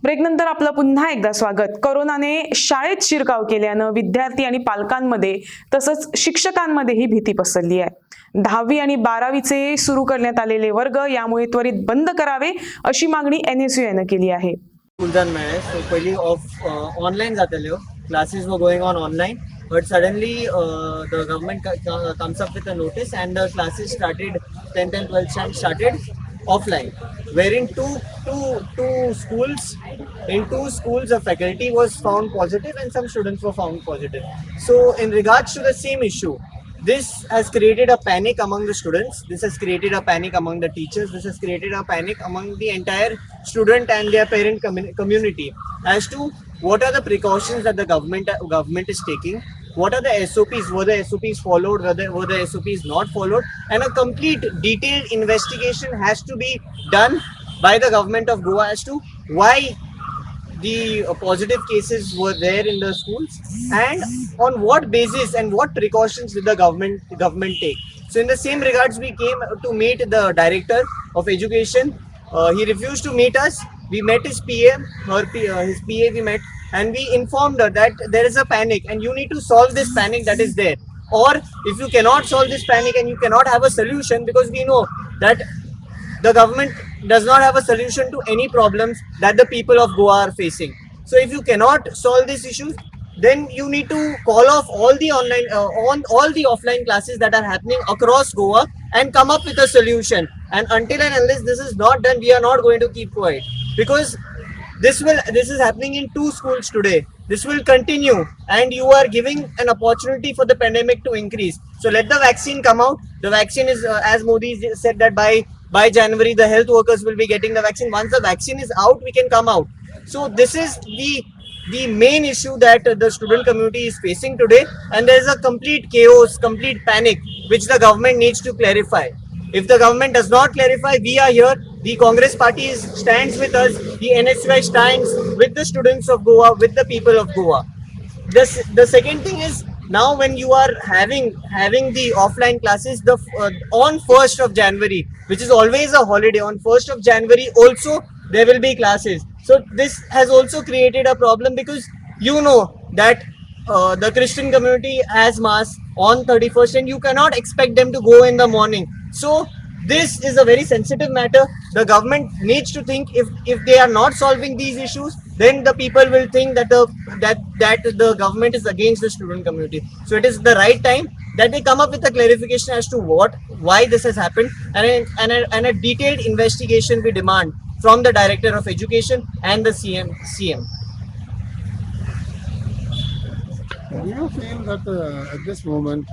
ब्रेकनंतर आपलं पुन्हा एकदा स्वागत. कोरोनाने शाळेत शिरकाव केल्यानं विद्यार्थी आणि पालकांमध्ये तसंच शिक्षकांमध्येही भीती पसरली आहे. 10वी आणि 12वीचे सुरू करण्यात आलेले वर्ग यामुळे त्वरित बंद करावे अशी मागणी NSUI केली आहे. फुलदान में so पहले ऑनलाइन जाते हो classes were going on online but suddenly the government comes up with a notice and the classes started 10th and 12th started offline wherein two schools a faculty was found positive and some students were found positive. So in regards to the same issue, this has created a panic among the students, this has created a panic among the teachers, this has created a panic among the entire student and their parent community as to what are the precautions that the government is taking, what are the SOPs, were the SOPs followed, were the SOPs not followed, and a complete detailed investigation has to be done by the government of Goa as to why the positive cases were there in the schools and on what basis and what precautions did the government take. So in the same regards, we came to meet the director of education. He refused to meet us. We met his PA, his PA we met, and we informed her that there is a panic and you need to solve this panic that is there. Or if you cannot solve this panic and you cannot have a solution, because we know that the government does not have a solution to any problems that the people of Goa are facing. So if you cannot solve these issues, then you need to call off all the online all the offline classes that are happening across Goa and come up with a solution. And until and unless this is not done, we are not going to keep quiet, because this is happening in 2 schools today. This will continue and you are giving an opportunity for the pandemic to increase. So let the vaccine come out. The vaccine is as Modi said that by January the health workers will be getting the vaccine. Once the vaccine is out, we can come out. So this is the main issue that the student community is facing today, and there is a complete chaos, complete panic which the government needs to clarify. If the government does not clarify, we are here. The Congress party stands with us. The NSUI stands with the students of Goa, with the people of Goa. The second thing is, now when you are having the offline classes, on 1st of January, which is always a holiday, on 1st of January also there will be classes. So this has also created a problem, because you know that the Christian community has mass on 31st and you cannot expect them to go in the morning. So this is a very sensitive matter. The government needs to think, if they are not solving these issues, then the people will think that the government is against the student community. So it is the right time that they come up with a clarification as to why this has happened, and a detailed investigation we demand from the Director of Education and the CM. Do you feel that at this moment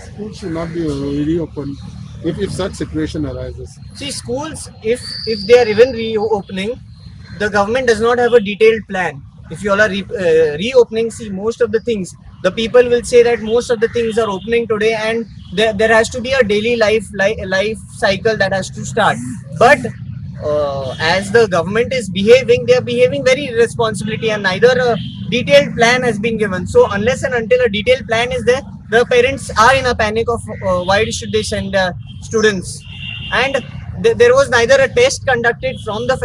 schools should not be reopened if such situation arises? See, schools, if they are even reopening, the government does not have a detailed plan. If you all are reopening, see, most of the things, the people will say that most of the things are opening today, and there has to be a daily life cycle that has to start. But as the government is behaving, they are behaving very irresponsibly, and neither a detailed plan has been given. So unless and until a detailed plan is there, the parents are in a panic of why should they send students. And there was neither a test conducted from the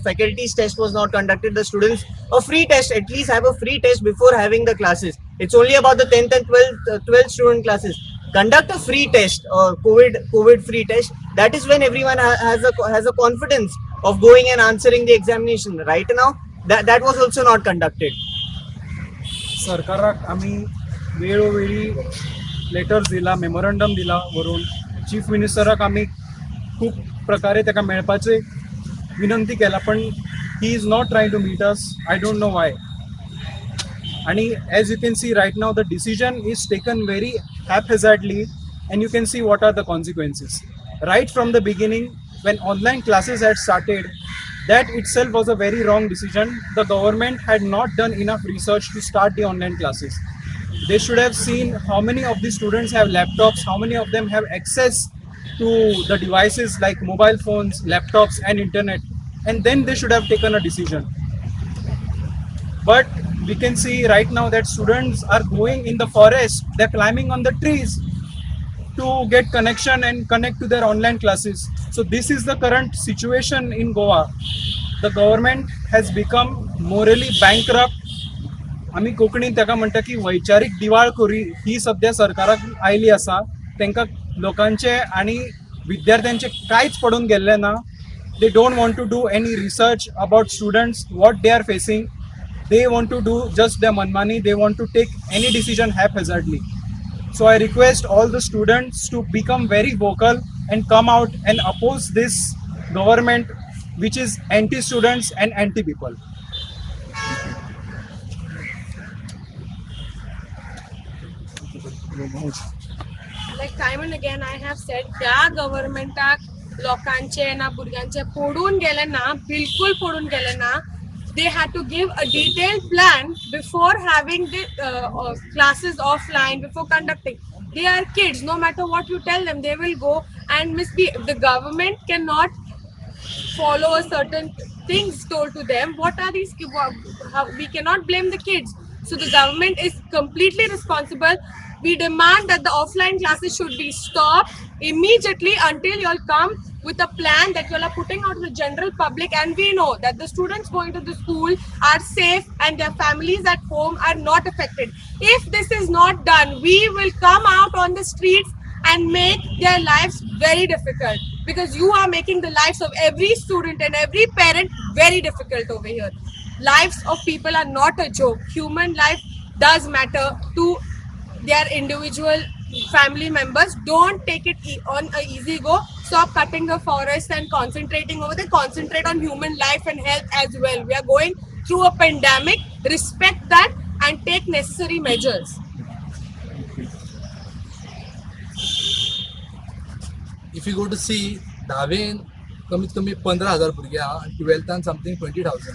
faculty's test was not conducted. The students, a free test, at least have a free test before having the classes. It's only about the 10th and 12th student classes. Conduct a free test, COVID free test. That is when everyone has a confidence of going and answering the examination. Right now, that was also not conducted. सरकाराक आम्ही वेळोवेळी letters दिला, memorandum दिला वरून chief मिनिस्टराक आम्ही खूप प्रकारे ताका मेळपाचे विनंती केला, पण he is not trying to meet us. I don't know why. आणि as you can see right now the decision is taken very haphazardly, and you can see what are the consequences. Right from the beginning, when online classes had started, that itself was a very wrong decision. The government had not done enough research to start the online classes. They should have seen how many of the students have laptops, how many of them have access to the devices like mobile phones, laptops and internet, and then they should have taken a decision. But we can see right now that students are going in the forest, they're climbing on the trees to get connection and connect to their online classes. So this is the current situation in Goa. The government has become morally bankrupt. आमी कोंकणीन ताका म्हणटा की वैचारीक दिवाळखोरी ही सध्या सरकाराक oily आसा. तांकां लोकांचे आनी विद्यार्थ्यांचे कांयच पडून गेल्लें ना. They don't want to do any research about students what they are facing. They want to do just their manmani. They want to take any decision haphazardly. So I request all the students to become very vocal and come out and oppose this government which is anti-students and anti-people. Like time and again I have said, त्या गव्हर्नमेंटाक लोकांचे ना भुरग्यांचे पडून गेले ना, बिलकुल पडून गेले ना. They had to give a detailed plan before having the classes offline, before conducting. They are kids. No matter what you tell them, they will go and misbehave. The government cannot follow a certain things told to them. What are these? We cannot blame the kids. So the government is completely responsible. We demand that the offline classes should be stopped immediately until you all come with a plan that you all are putting out to the general public, and we know that the students going to the school are safe and their families at home are not affected. If this is not done, we will come out on the streets and make their lives very difficult, because you are making the lives of every student and every parent very difficult over here. Lives of people are not a joke. Human life does matter to their individual family members. Don't take it on a easy go. Stop cutting the forest and concentrating over there. Concentrate on human life and health as well. We are going through a pandemic. Respect that and take necessary measures. If you go to see, धावेन कमीत कमी 15,000 भुरगे आहा आनी टुवेल्थान something 20,000.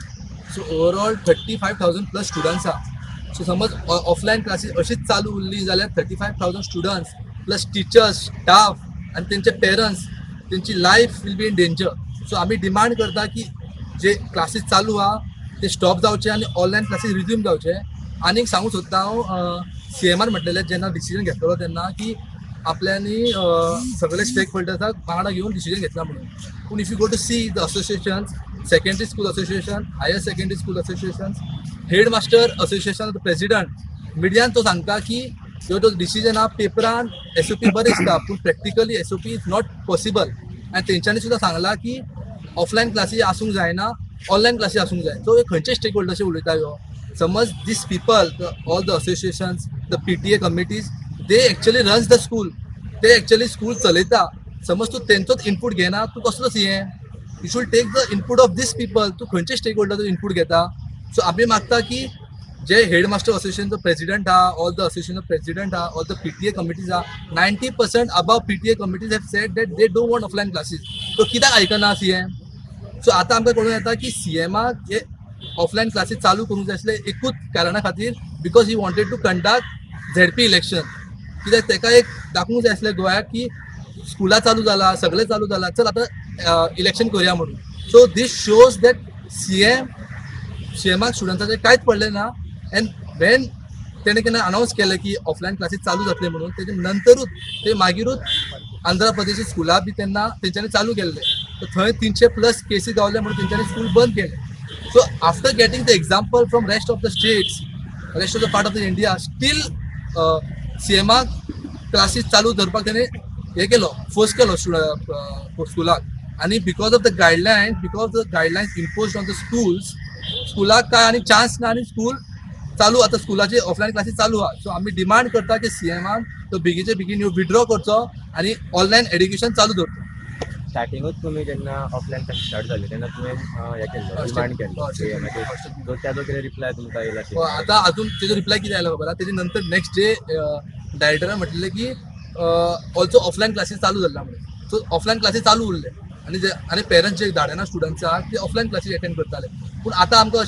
So overall 35,000 plus students आहा. So समज offline classes अशीच चालू उरली जाल्यार 35,000 स्टुडंट्स प्लस टिचर्स, स्टाफ आनी तेंचे पेरंट्स, तेंची life will be in danger. So आमी डिमांड करता की जे क्लासीस चालू आहा ते स्टॉप जावचे आनी ऑनलायन क्लासीस रिज्यूम जावचे. आनीक सांगूंक सोदता हांव CMान म्हटलेलें जेन्ना डिसिजन घेतलो तेन्ना की आपल्यानी सगळे स्टेक होल्डर्साक वांगडा घेवन डिसिजन घेतला म्हणून. पूण if you go to see the associations, secondary school association, higher secondary school association, head master association president, मिडियान तो सांगता की ह्यो तो डिसिजन आहा पेपरान SOP बरें दिसता पूण practically SOP is not possible. आनी तेंच्यांनी सुद्दां सांगला की ऑफलायन क्लासी आसूंक जायना, ऑनलायन क्लासी आसूंक जाय. सो खंयचे स्टेक होल्डर्स उलयता ह्यो? समज these people, all the associations, the PTA committees, they actually runs the school. They actually school चलयता. समज तूं तेंचोच इनपूट घेना, तूं कसलो CM? You should take the input of these people. तूं खंयचे स्टेक होल्डर इनपूट घेता? सो आमी मागता की जे हेड मास्टर असोसिएशनचो प्रेसिडेंट आहा, ऑल द असोसिएशन प्रेसिडेंट आहा, ऑल द PTA कमिटीज आहा, 90% above PTA committees have said that they don't want offline classes. तो कित्याक आयकना CM? सो आतां आमकां कळून येता की CMाक हे ऑफलायन क्लासीस चालू करूंक जाय आसले एकूच कारणा खातीर, because he wanted to conduct ZP election. कित्याक ताका एक दाखोवंक जाय आसलें गोंयाक की स्कुलां चालू जाला, सगळें चालू जाला, चल आतां इलेक्शन करुया म्हणून. सो दीस शोज दॅट CMाक स्टुडंट्साचें कांयच पडलें ना. एंड वेन तेणें केन्ना अनावन्स केलें की ऑफलायन क्लासीस चालू जातले म्हणून, तेजे नंतरूच ते मागीरूच आंध्र प्रदेश स्कुलां बी तेन्ना तेंच्यांनी चालू केल्ले. सो थंय 300+ केसीस गावले म्हणून तेंच्यांनी स्कूल बंद केले. So after getting the example from rest of the states, rest of the part of the India, still CMाक क्लासीस चालू धरपाक तेणें हे केलो, फोर्स केलो स्कुलाक. आनी because of the guidelines imposed on the स्कुलाक काय आनी चान्स ना आनी स्कूल चालू आतां स्कुलाची ऑफलायन क्लासीस चालू आहा. सो आमी डिमांड करता की CMान तो बेगीचे बेगीन ह्यो विड्रॉ करचो आनी ऑनलायन एड्युकेशन चालू दवरचो. स्टार्टिंगूच तुम्ही जेन्ना ऑफलायन क्लास स्टार्ट झाले तेन्ना तुम्ही हे केल्लो, डिमांड केल्लो सो त्याचो कितें रिप्लाय तुमकां येयला? आतां अजून तेजो रिप्लाय कितें आयलो खबर आहा? तेजे नंतर नेक्स्ट डे डायरेक्टरान म्हटलें की ऑल्सो ऑफलायन क्लासीस चालू जाल्ला म्हणून. सो ऑफलायन क्लासीस चालू उरले आनी पेरंट्स जे धाडना स्टुडंट्स आहा ते ऑफलायन क्लासीस अटेंड करताले. पूण आतां आमकां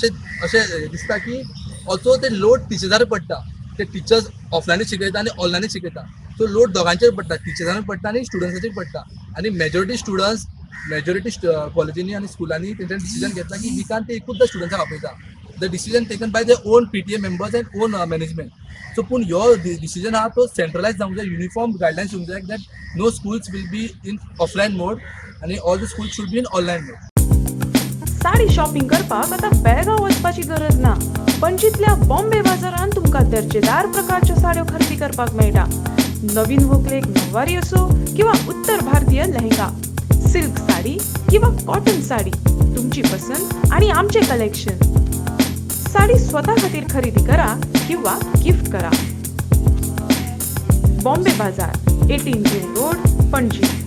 अशें दिसता की ऑल्सो ते लोड टिचर्सार पडटा. ते टिचर्स ऑफलायनूच शिकयता आनी ऑनलायनूच शिकयता. सो लोड दोगांचेर पडटा, टिचर्सांक पडटा आनी स्टुडंट्साचेर पडटा. आनी मेजॉरिटी कॉलेजींनी आनी स्कुलांनी तेंच्यांनी डिसिजन घेतला की वी कांट टेक एकूच स्टुडंट्साक आपयता. The decision taken by the own PTA members and own management. So पूण ह्यो डिसिजन आहा तो सेंट्रलायज जावंक जाय, युनिफॉर्म गायडलायन्स येवंक जाय that no schools will be in offline mode आनी all the schools should be in online mode. Sari shopping करपाक आता बेळगांव वचपाची गरज ना. पणजीतल्या बॉम्बे बाजारात तुमका दर्जेदार प्रकारच्या साड्यो खरेदी करपाक मेळटा. नवीन व्हंकलेक नववारी असो किंवा उत्तर भारतीय लेहंगा, सिल्क साडी किंवा कॉटन साडी, तुमची पसंत आणि आमचे कलेक्शन. साडी स्वतः खातीर खरेदी करा किंवा गिफ्ट करा. बॉम्बे बाजार, 18 जेल रोड, पणजी.